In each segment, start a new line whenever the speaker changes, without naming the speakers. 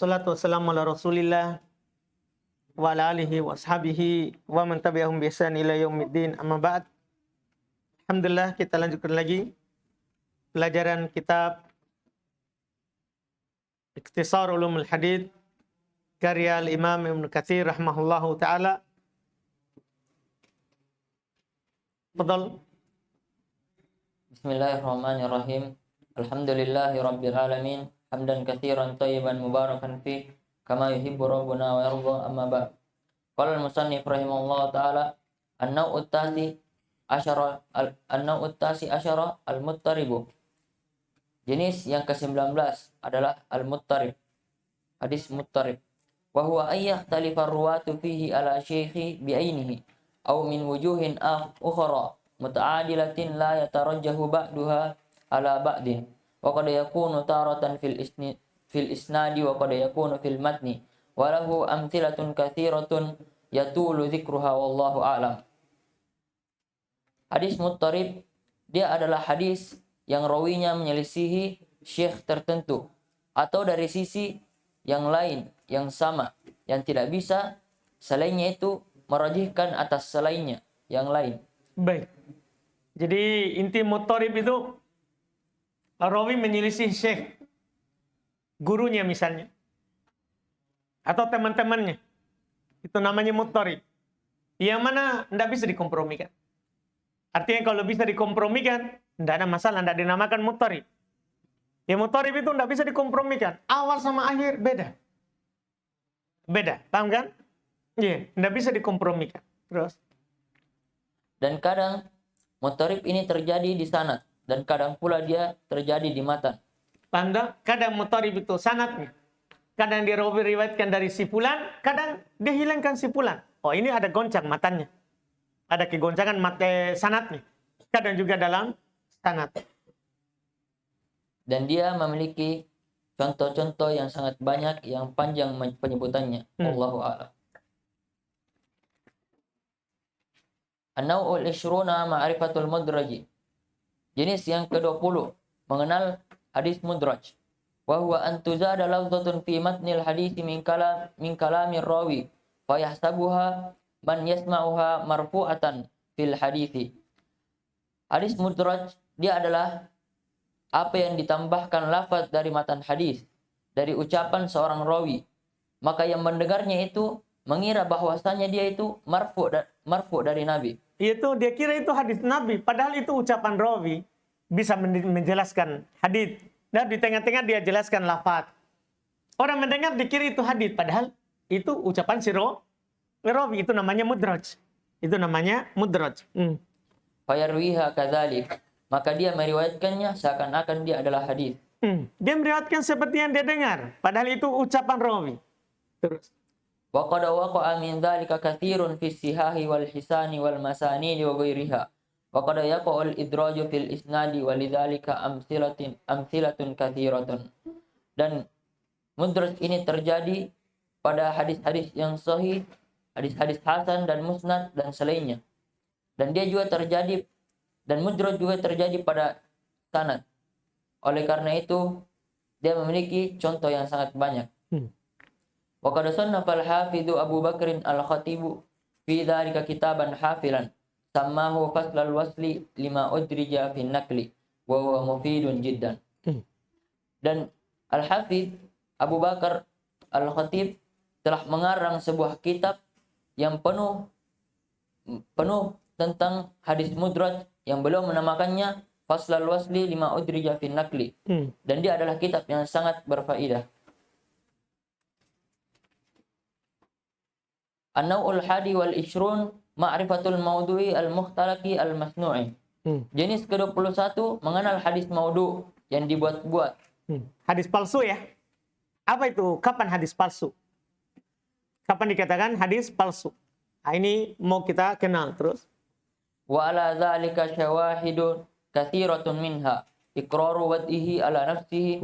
Salatu wassalamu ala Rasulillah wa ala alihi wa ashabihi wa man tabi'ahum bi ihsan ila yaumiddin. Amma ba'd. Alhamdulillah, kita lanjutkan lagi pelajaran kitab Ikhtisar Ulumul Hadits karya Al-Imam Ibnu Katsir rahimahullahu taala. Fadhal.
Bismillahirrahmanirrahim. Alhamdulillahi rabbil alamin. Hamdan katsiran thayyiban mubarakan fi kama yuhibbu rabbuna wa yarda, amma ba'd. Qala al-musannif rahimahullahu taala an-naw'ut tasi asyara al-muttaribu. Jenis yang ke-19 adalah al-muttarib. Hadis muttarib. Wa huwa ayyakhtalifar ruwatu fihi ala syaikhi bi'ainihi aw min wujuhin ukhra muta'adilatin la yatarajjahu ba'duha ala ba'din. Wa qad yakunu taratan fil isnadi wa qad yakunu fil matni wa lahu amthilatun katsiratun yatulu dzikruha wallahu a'lam. Hadis muttarib, dia adalah hadis yang rawinya menyelisihi syekh tertentu atau dari sisi yang lain yang sama, yang tidak bisa selainnya itu merajihkan atas selainnya yang lain.
Baik. Jadi inti muttarib itu rawi menyelisih syekh, gurunya misalnya, atau teman-temannya. Itu namanya muttarib. Yang mana tidak bisa dikompromikan. Artinya kalau bisa dikompromikan, tidak ada masalah, tidak dinamakan muttarib. Ya, muttarib itu tidak bisa dikompromikan. Awal sama akhir beda. Beda, paham kan? Iya, tidak bisa dikompromikan. Terus.
Dan kadang muttarib ini terjadi di sanad, dan kadang pula dia terjadi di matan.
Pandang, kadang muttarib itu sanadnya. Kadang diriwayatkan dari si fulan, kadang dia hilangkan si fulan. Oh, ini ada goncang matanya. Ada kegoncangan sanadnya. Kadang juga dalam sanad.
Dan dia memiliki contoh-contoh yang sangat banyak, yang panjang penyebutannya. Allahu a'lam. An-naw'ul ishruna ma'rifatul mudraji. Jenis yang ke-20, mengenal hadis mudraj. Wa huwa an tuzada lafdhatun fi matnil hadis min kalamir rawi fa yahsabuha man yasma'uha marfu'atan fil hadisi. Hadis mudraj, dia adalah apa yang ditambahkan lafaz dari matan hadis, dari ucapan seorang rawi. Maka yang mendengarnya itu mengira bahwasanya dia itu marfu dari Nabi.
Itu dia kira itu hadis Nabi, padahal itu ucapan rawi, bisa menjelaskan hadis. Dan di tengah-tengah dia jelaskan lafaz. Orang mendengar dikira itu hadis, padahal itu ucapan si rawi. Itu namanya mudraj. Itu namanya mudraj.
Fayarwiha kadzalik, maka dia meriwayatkannya seakan-akan dia adalah hadis.
Dia meriwayatkan seperti yang dia dengar, padahal itu ucapan rawi. Terus.
Wa qad waqa'a min dzalika katsirun fi sihahi wal hisani wal masanidi wa ghairiha. Wa qad yaqa'u al idraju fil isnadi wa lidzalika amsilatun katsiratun. Dan mudraj ini terjadi pada hadis-hadis yang sahih, hadis-hadis hasan dan musnad dan selainnya. Dan dia juga terjadi, dan mudraj juga terjadi pada sanad. Oleh karena itu dia memiliki contoh yang sangat banyak. Wa qad sannafa al-hafidzu Abu Bakrin al-Khatibu fi dzalika kitaban hafilan sammahu faslal wasli lima udrija fi nakli wa huwa mufidun jiddan. Dan al-Hafidz Abu Bakar al-Khatib telah mengarang sebuah kitab yang penuh tentang hadis mudraj, yang beliau menamakannya Faslal Wasli lima udrija fi nakli. Dan dia adalah kitab yang sangat berfaedah. An-naw'ul hadi wal ishrun ma'rifatul maudu'i al-mukhtalaqi al-masnu'i. Jenis ke-21, mengenal hadis maudhu yang dibuat-buat.
Hadis palsu ya. Apa itu? Kapan hadis palsu? Kapan dikatakan hadis palsu? Nah, ini mau kita kenal terus.
Wa ala dzalika syawahidun katsiratun minha iqraru wad'ihi ala nafsihi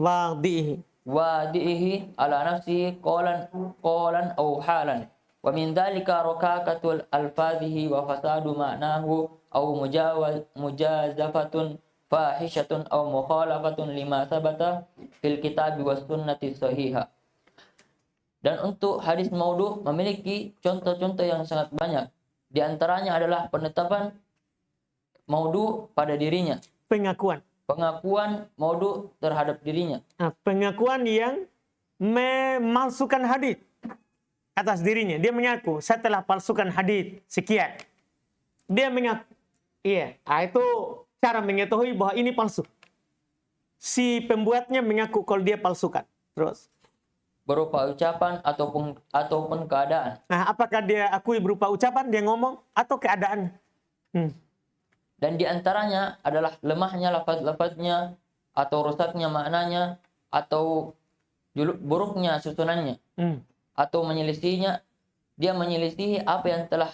wadihi ala nafsihi qalan aw halan. Wa min dzalika rakakatul alfazihi wa fasadu ma'nahu aw mujazafatun fahishatun aw mukhalafatun lima sabata fil kitabi was sunnati sahihah. Dan untuk hadis maudhu memiliki contoh-contoh yang sangat banyak. Di antaranya adalah penetapan maudhu pada dirinya,
Pengakuan.
pengakuan maudhu terhadap dirinya,
Nah, pengakuan yang memalsukan hadis atas dirinya. Dia mengaku, saya telah palsukan hadis sekian. Dia mengaku. Iya, itu cara mengetahui bahwa ini palsu. Si pembuatnya mengaku kalau dia palsukan. Terus.
berupa ucapan ataupun keadaan.
Nah, apakah dia akui berupa ucapan, dia ngomong, atau keadaannya?
Dan di antaranya adalah lemahnya lafaz-lafaznya, atau rusaknya maknanya, atau buruknya susunannya, atau menyelisihinya. Dia menyelisihi apa yang telah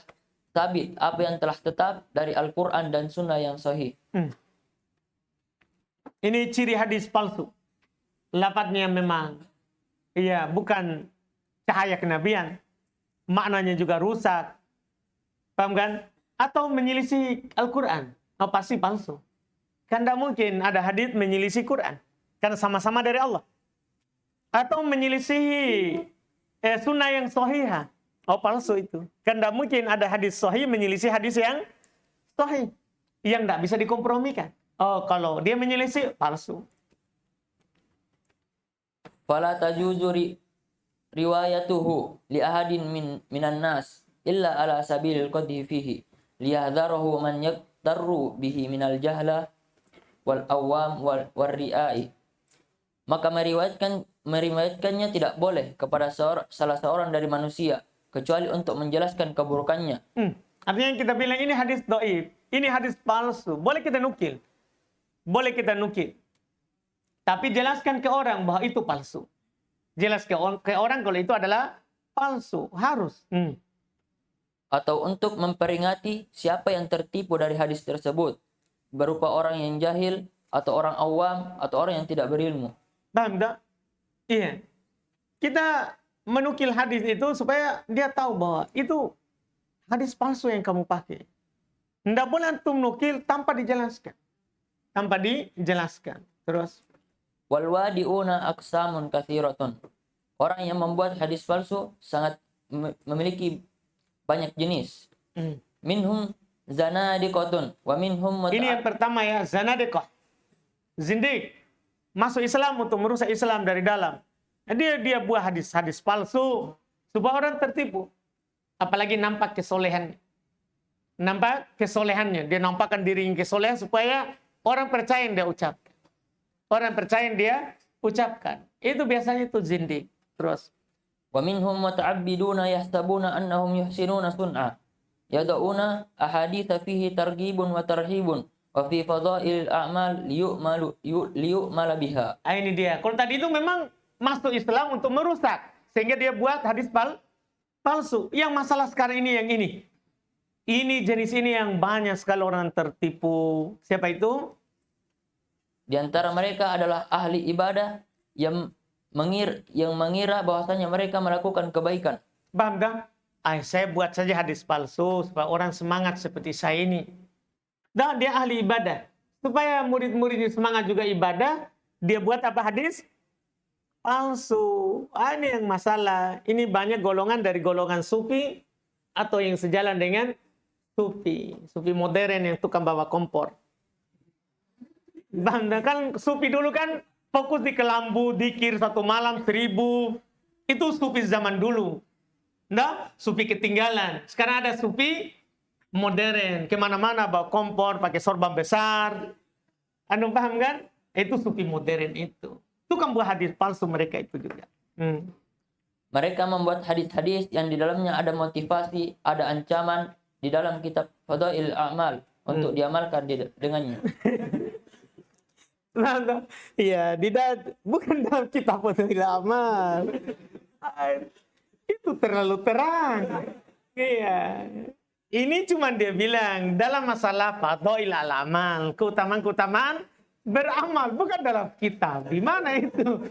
sabit, apa yang telah tetap dari Al-Quran dan Sunnah yang sahih.
Ini ciri hadis palsu. Lafaznya memang bukan cahaya kenabian. Maknanya juga rusak. Paham kan? Atau menyelisih Al-Quran. Oh, pasti palsu. Kan tidak mungkin ada hadis menyelisih Quran. Karena sama-sama dari Allah. Atau menyelisih sunnah yang sahihah. Oh, palsu itu. Kan tidak mungkin ada hadis sahih menyelisih hadis yang sahih. Yang tidak bisa dikompromikan. Oh, kalau dia menyelisih, palsu.
Fala tajuzu riwayatuhu li ahadin minan nas illa ala sabilil qadhi fihi liyahdharahu man yaktaru bihi minal jahla wal awam wal riai. Maka meriwayatkannya tidak boleh kepada salah seorang dari manusia kecuali untuk menjelaskan keburukannya.
Artinya yang kita bilang ini hadis dhaif, ini hadis palsu. Boleh kita nukil. Boleh kita nukil. Tapi jelaskan ke orang bahwa itu palsu. Jelas ke orang kalau itu adalah palsu. Harus.
Atau untuk memperingati siapa yang tertipu dari hadis tersebut, berupa orang yang jahil, atau orang awam, atau orang yang tidak berilmu.
Paham tak? Iya. Kita menukil hadis itu supaya dia tahu bahwa itu hadis palsu yang kamu pakai. Tidak boleh antum nukil tanpa dijelaskan. Tanpa dijelaskan. Terus.
Wal wadi'una aqsamun katsiratun. Orang yang membuat hadis palsu sangat memiliki banyak jenis. Minhum zanadiqatun wa minhum
Ini yang pertama ya, zanadiqah. Zindik. Masuk Islam untuk merusak Islam dari dalam. Dia buat hadis palsu supaya orang tertipu. Apalagi nampak kesolehannya. Nampak kesolehannya. Dia nampakkan dirinya kesolehan supaya orang percaya yang dia ucapkan. Orang percaya yang dia ucapkan. Itu biasanya itu zindik. Terus.
Wa minhum muta'abbiduna yahsabuna annahum yuhsinuna sun'a. Yada'una ahaditha fihi targhibun wa tarhibun wa fi fadailil a'mal liyu'mala biha.
Ini dia. Kalau tadi itu memang masuk Islam untuk merusak. Sehingga dia buat hadis palsu. Yang masalah sekarang ini yang ini. Ini jenis ini yang banyak sekali orang tertipu. Siapa itu?
Di antara mereka adalah ahli ibadah yang mengira bahwasanya mereka melakukan kebaikan.
Paham kan? Saya buat saja hadis palsu supaya orang semangat seperti saya ini. Dan dia ahli ibadah. Supaya murid-muridnya semangat juga ibadah, dia buat apa hadis? Palsu. Ini yang masalah. Ini banyak golongan dari golongan sufi atau yang sejalan dengan sufi. Sufi modern yang tukang bawa kompor. Kan sufi dulu kan fokus di kelambu, dikir satu malam 1000. Itu sufi zaman dulu. Nah, sufi ketinggalan. Sekarang ada sufi modern. Kemana-mana bawa kompor, pakai sorban besar. Anda paham kan? Itu sufi modern itu. Itu kan buat hadis palsu mereka itu juga.
Mereka membuat hadis-hadis yang di dalamnya ada motivasi, ada ancaman di dalam kitab Fadail A'mal untuk diamalkan dengannya.
Iya, bukan dalam kitab Fadail A'mal. Itu terlalu terang. Iya. Ini cuma dia bilang dalam masalah Fadail A'mal, keutamaan-keutamaan beramal, bukan dalam kitab. Di mana itu?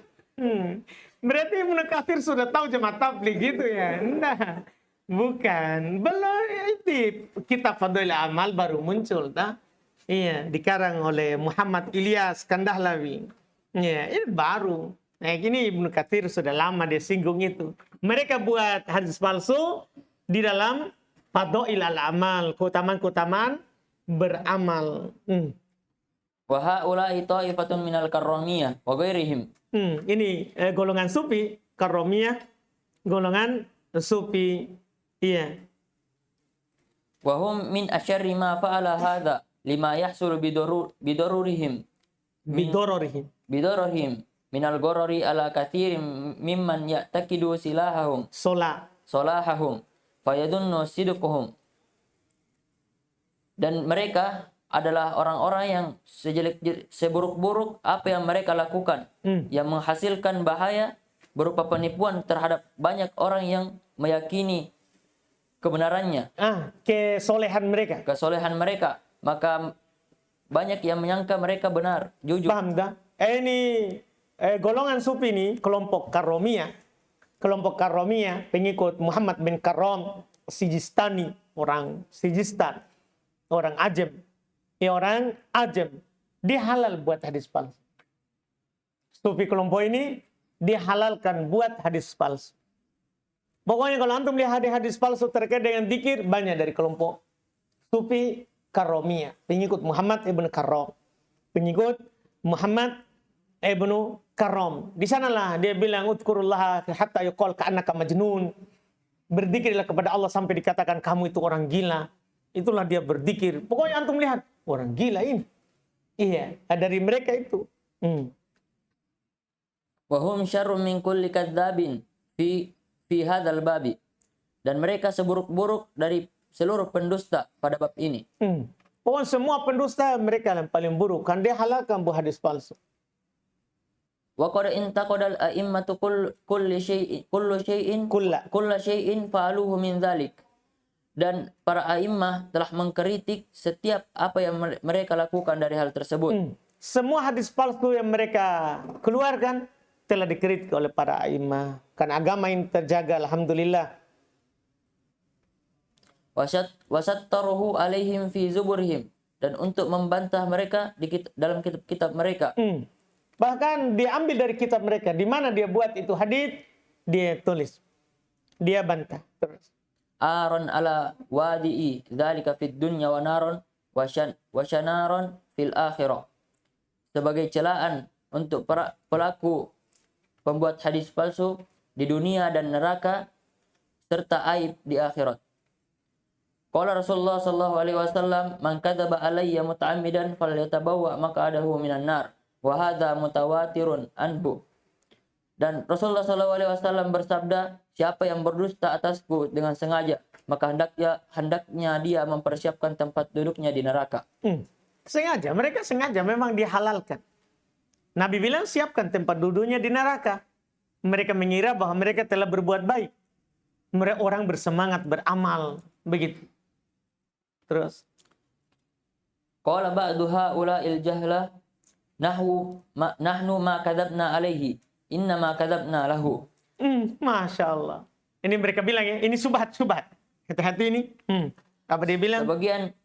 Berarti Ibnu Katsir sudah tahu jemaah tabligh gitu ya? Enggak. Bukan. Belum itu kitab Fadail A'mal baru muncul, dah. Iya, dikarang oleh Muhammad Ilyas Kandahlawi. Iya, ini baru. Nah, ini Ibnu Katsir sudah lama dia singgung itu. Mereka buat hadis palsu di dalam fadhail al-amal, keutamaan-keutamaan beramal.
Wa haula'i ta'ifatun minal karramiyah wa ghairihim.
Ini golongan sufi, karomiyah, golongan sufi. Iya.
Wa hum min asyarri ma fa'ala hadha lima yahsul bidorurihim
Bidororihim.
minal gorori ala kathirin mimman ya'takidu solahahum fayadunnu sidquhum. Dan mereka adalah orang-orang yang seburuk-buruk apa yang mereka lakukan, yang menghasilkan bahaya berupa penipuan terhadap banyak orang yang meyakini kebenarannya, kesolehan mereka, maka banyak yang menyangka mereka benar, jujur.
Paham dah? Ini golongan sufi ini kelompok Karomiyah. Kelompok Karomiyah pengikut Muhammad bin Karom Sijistani, orang Sijistan, orang Ajem. Orang Ajem, dia halal buat hadis palsu. Sufi kelompok ini dihalalkan buat hadis palsu. Pokoknya kalau antum lihat hadis palsu terkait dengan zikir, banyak dari kelompok Sufi Karomiyah, pengikut Muhammad ibn Karom, pengikut Muhammad ibn Karom. Di sanalah dia bilang udkurullah hatta yuqal ka'annaka majnun. Berzikirlah kepada Allah sampai dikatakan kamu itu orang gila. Itulah dia berzikir. Pokoknya antum lihat orang gila ini. Iya, dari mereka itu.
Wa hum syarrun min kulli kadzdzabin fi hadzal babi. Dan mereka seburuk-buruk dari seluruh pendusta pada bab ini.
Pokoknya semua pendusta mereka yang paling buruk. Kan dia halalkan buat hadis palsu.
Wa qad intaqadal a'immatu kullu syai'in fa'aluhu min dzalik. Dan para a'immah telah mengkritik setiap apa yang mereka lakukan dari hal tersebut.
Semua hadis palsu yang mereka keluarkan telah dikritik oleh para a'immah. Karena agama ini terjaga, alhamdulillah.
Wasattaruhu alaihim fi zuburihim. Dan untuk membantah mereka dalam kitab-kitab mereka.
Bahkan diambil dari kitab mereka. Di mana dia buat itu hadis, dia tulis. Dia bantah. Terus.
Aron ala wadi'i dzalika fid dunya wa naron wa syanaron fil akhirah. Sebagai celaan untuk para pelaku pembuat hadis palsu di dunia dan neraka serta aib di akhirat. Qala Rasulullah sallallahu alaihi wasallam, "Man kadzaba alayya muta'ammidan falyatabawwa maq'adahu minan nar." Wa hadza mutawatirun anhu. Dan Rasulullah SAW bersabda, siapa yang berdusta atasku dengan sengaja, maka hendaknya dia mempersiapkan tempat duduknya di neraka.
Sengaja, mereka sengaja memang dihalalkan. Nabi bilang siapkan tempat duduknya di neraka. Mereka mengira bahwa mereka telah berbuat baik. Mereka orang bersemangat beramal, begitu. Terus.
Qala ba'du haula'il jahla nahnu ma kadzabna alaihi. Inna ma kadzabna lahu.
Masya Allah. Ini mereka bilang ya, ini subhat. Hati-hati ini. Apa dia bilang?
Sebagian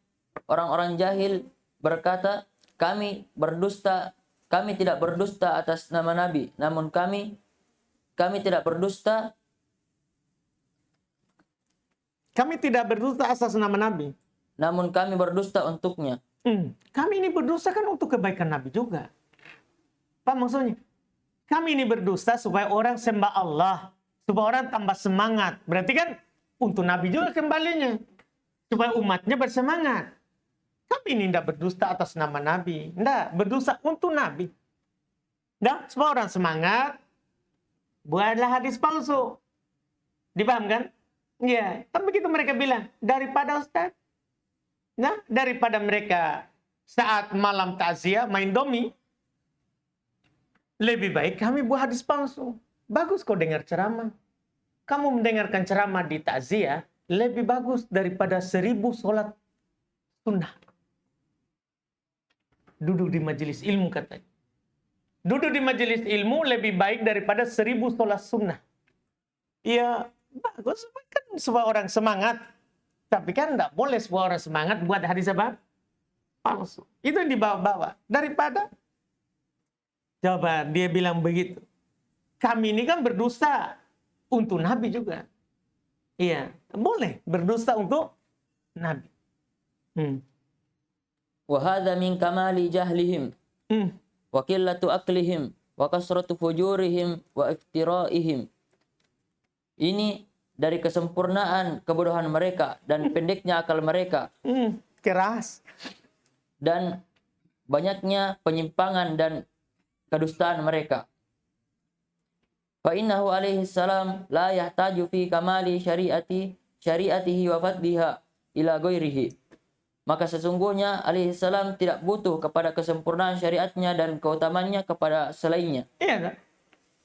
orang-orang jahil berkata, kami tidak berdusta atas nama Nabi. Namun kami tidak berdusta.
Kami tidak berdusta atas nama Nabi.
Namun kami berdusta untuknya.
Kami ini berdusta kan untuk kebaikan Nabi juga. Apa maksudnya? Kami ini berdusta supaya orang sembah Allah. Supaya orang tambah semangat. Berarti kan untuk Nabi juga kembalinya. Supaya umatnya bersemangat. Kami ini tidak berdusta atas nama Nabi. Tidak, berdusta untuk Nabi. Nah, supaya orang semangat. Buatlah hadis palsu. Dipaham kan? Ya, kan begitu mereka bilang. Daripada Ustaz. Nah, daripada mereka saat malam takziah main domi. Lebih baik kami buat hadis palsu. Bagus kau dengar ceramah. Kamu mendengarkan ceramah di takziah lebih bagus daripada 1000 sholat sunnah. Duduk di majelis ilmu katanya. Duduk di majelis ilmu lebih baik daripada 1000 sholat sunnah. Ya bagus kan supaya orang semangat. Tapi kan tidak boleh supaya orang semangat buat hadis apa? Palsu. Itu yang dibawa-bawa. Daripada coba dia bilang begitu. Kami ini kan berdusta. untuk Nabi juga. Iya, boleh berdusta untuk Nabi.
Wa hadza min kamali jahlihim wa qillatu aqlihim wa kasratu fujurihim wa iftiraihim. Ini dari kesempurnaan kebodohan mereka dan pendeknya akal mereka
Keras.
dan banyaknya penyimpangan dan kedustaan mereka. Fa innahu alaihi salam la yahtaju fi kamali syariatihi wa fadliha ila ghairihi. Maka sesungguhnya alaihi salam tidak butuh kepada kesempurnaan syariatnya dan keutamannya kepada selainnya.
Iya kan?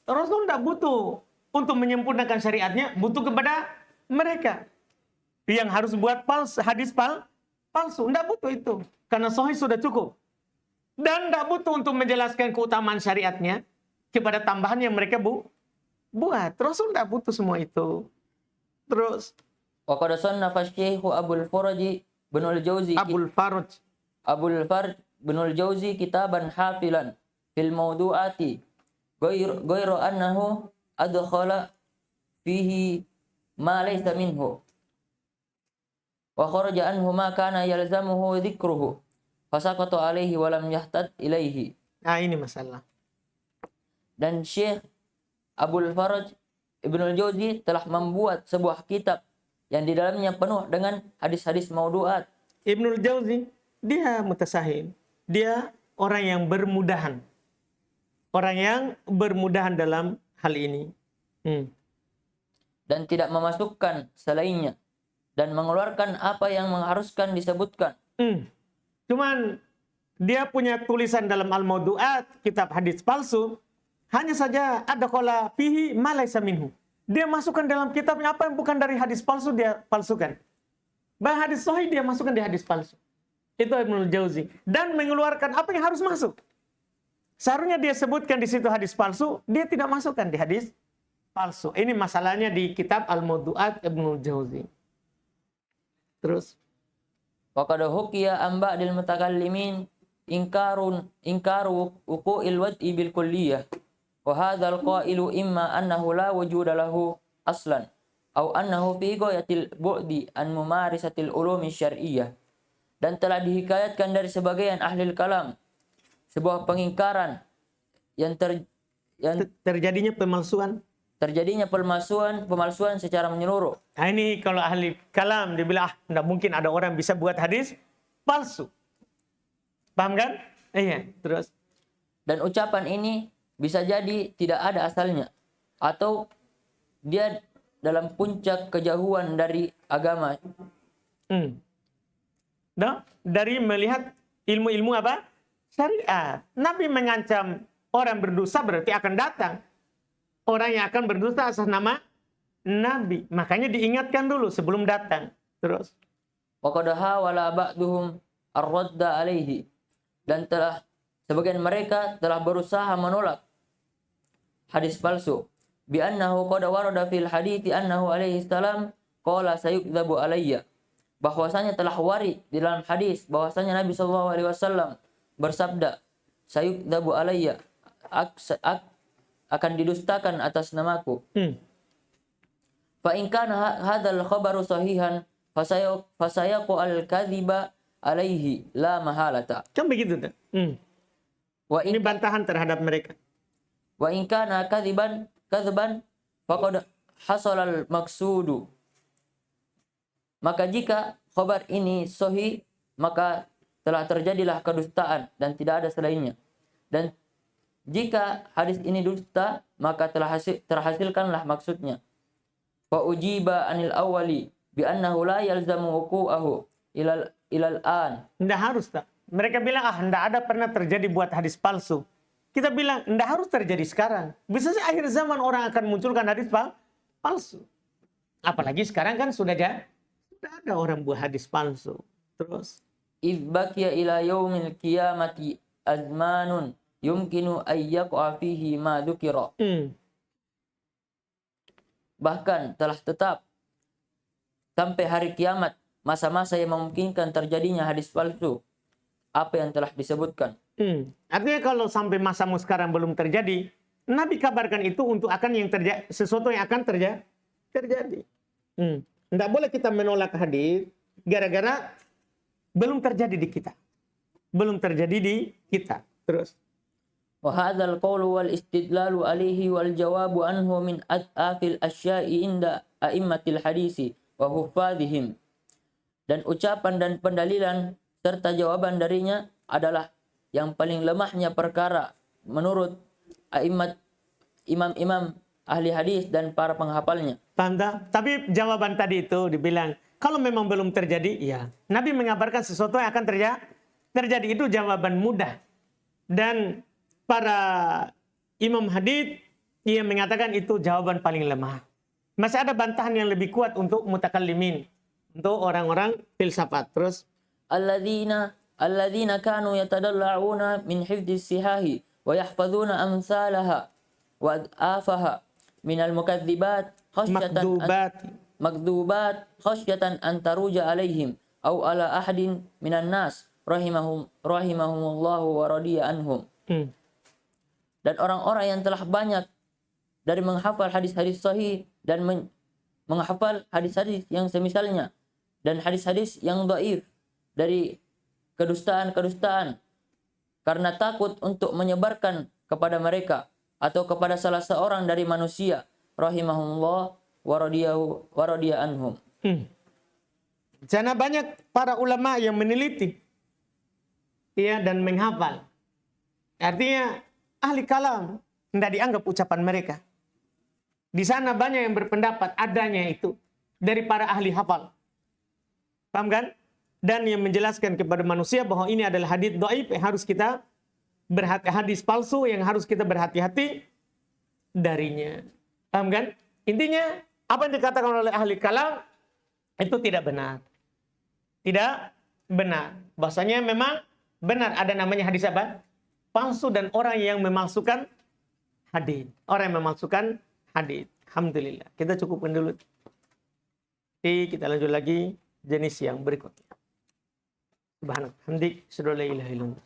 Rasul tidak butuh untuk menyempurnakan syariatnya, butuh kepada mereka yang harus buat hadis palsu. Tidak butuh itu, karena sahih sudah cukup. Dan tidak butuh untuk menjelaskan keutamaan syariatnya kepada tambahan yang mereka buat. Rasul tidak butuh semua itu. Terus
Wa qad sannafa Syekh Abul Faraj Ibnul Jauzi Abul Farj Ibnul Jauzi kitaban hafilan fil mawdu'ati ghairu annahu adkhala fihi ma laysa minhu wa kharaja anhu ma kana yalzamuhu dhikruhu fasaqata alaihi wa lam yahtad ilaihi.
Nah, ini masalah.
Dan Syekh Abul Faraj Ibnul Jauzi telah membuat sebuah kitab yang di dalamnya penuh dengan hadis-hadis maudu'at.
Ibnul Jauzi, dia mutasahil. Dia orang yang bermudahan. Orang yang bermudahan dalam hal ini.
Dan tidak memasukkan selainnya. Dan mengeluarkan apa yang mengharuskan disebutkan.
Cuman dia punya tulisan dalam Al-Mawdu'at, kitab hadis palsu. Hanya saja ada qala fihi ma laysa minhu. Dia masukkan dalam kitabnya apa yang bukan dari hadis palsu, dia palsukan. Bahkan hadis sahih dia masukkan di hadis palsu. Itu Ibnul Jauzi. Dan mengeluarkan apa yang harus masuk. Seharusnya dia sebutkan di situ hadis palsu, dia tidak masukkan di hadis palsu. Ini masalahnya di kitab Al-Mawdu'at Ibnul Jauzi. Terus
Wa qad hukiya an ba'dil mutakallimin inkaru wuqu'il wad'i bil kulliyah. Wa hadzal qailu imma annahu la wujuda lahu aslan aw annahu fi ghayatil bu'di an mumarisatil ulumi syar'iyyah. Dan telah dihikayatkan dari sebagian ahli kalam sebuah pengingkaran yang
terjadinya
pemalsuan secara menyeluruh.
Nah, ini kalau ahli kalam dia bilang tidak mungkin ada orang bisa buat hadis palsu. Paham kan? Iya, terus.
Dan ucapan ini bisa jadi tidak ada asalnya atau dia dalam puncak kejauhan dari agama.
Nah, dari melihat ilmu-ilmu apa? Syariat. Nabi mengancam orang berdosa berarti akan datang orang yang akan berdosa atas nama Nabi. Makanya diingatkan dulu sebelum datang. Terus.
Wa qad hawala ba'duhum ar-radda alaihi. Dan telah sebagian mereka telah berusaha menolak hadis palsu. Bi annahu qad warada fil hadithi annahu alaihi salam qala sayukdzabu alayya. Bahwasanya telah warid di dalam hadis bahwasanya Nabi sallallahu alaihi wasallam bersabda, sayukdzabu alayya, akan didustakan atas namaku. Fa in kana hadzal khabaru sahihan fasayaqu al-kadhiba alaihi la mahalata.
Kan begitu tuh. Ini bantahan terhadap mereka.
Wa in kana kadhiban faqad hasala al-maqsudu. Maka jika khabar ini sahih, maka telah terjadilah kedustaan dan tidak ada selainnya. Dan jika hadis ini dusta, maka telah terhasilkanlah maksudnya. Fa ujiba anil awwali bi annahu la yalzamu wuqu'ahu ilal an.
Tidak harus tak. Mereka bilang tidak ada pernah terjadi buat hadis palsu. Kita bilang tidak harus terjadi sekarang. Bisa saja akhir zaman orang akan munculkan hadis palsu. Apalagi sekarang kan sudah ada orang buat hadis palsu. Terus
idh baqiya ila yaumil qiyamati azmanun yumkinu ayyaqa fihi ma dzukira. Bahkan telah tetap sampai hari kiamat masa-masa yang memungkinkan terjadinya hadis palsu apa yang telah disebutkan.
Artinya kalau sampai masamu sekarang belum terjadi, Nabi kabarkan itu untuk akan yang terjadi, sesuatu yang akan terjadi. Tidak boleh kita menolak hadis gara-gara belum terjadi di kita. Belum terjadi di kita. Terus.
وهذا القول والاستدلال عليه والجواب عنه من أضعف الأشياء عند أئمة الحديث وحفاظهم. Dan ucapan dan pendalilan serta jawaban darinya adalah yang paling lemahnya perkara menurut imam-imam ahli hadis dan para penghafalnya.
Tanda, tapi jawaban tadi itu dibilang kalau memang belum terjadi, ya Nabi mengabarkan sesuatu yang akan terjadi itu jawaban mudah. Dan para imam hadis yang mengatakan itu jawaban paling lemah. Masih ada bantahan yang lebih kuat untuk mutakallimin, untuk orang-orang filsafat. Terus
alladzina kanu yatadalla'una min hifdhis sihahi wa yahfazuna amsalaha wa afaha min al-mukadzibat makdubat khasyatan an taruja alaihim aw ala ahadin minan nas rahimahumullahu wa radiya anhum. Dan orang-orang yang telah banyak dari menghafal hadis-hadis sahih dan menghafal hadis-hadis yang semisalnya dan hadis-hadis yang dhaif dari kedustaan-kedustaan karena takut untuk menyebarkan kepada mereka atau kepada salah seorang dari manusia, rahimahumullah wa radiya anhum.
Karena banyak para ulama yang meneliti dan menghafal. Artinya ahli kalam tidak dianggap ucapan mereka. Di sana banyak yang berpendapat adanya itu dari para ahli hafal. Paham kan? Dan yang menjelaskan kepada manusia bahwa ini adalah hadis dhaif yang harus kita hadis palsu yang harus kita berhati-hati darinya. Paham kan? Intinya apa yang dikatakan oleh ahli kalam itu tidak benar. Tidak benar. Bahasanya memang benar ada namanya hadis apa? Palsu dan orang yang memalsukan hadis. Orang yang memalsukan hadis. Alhamdulillah. Kita cukupkan dulu. Jadi kita lanjut lagi jenis yang berikutnya. Subhanallah. Hamdik. Asyhadu an la ilaha illallah.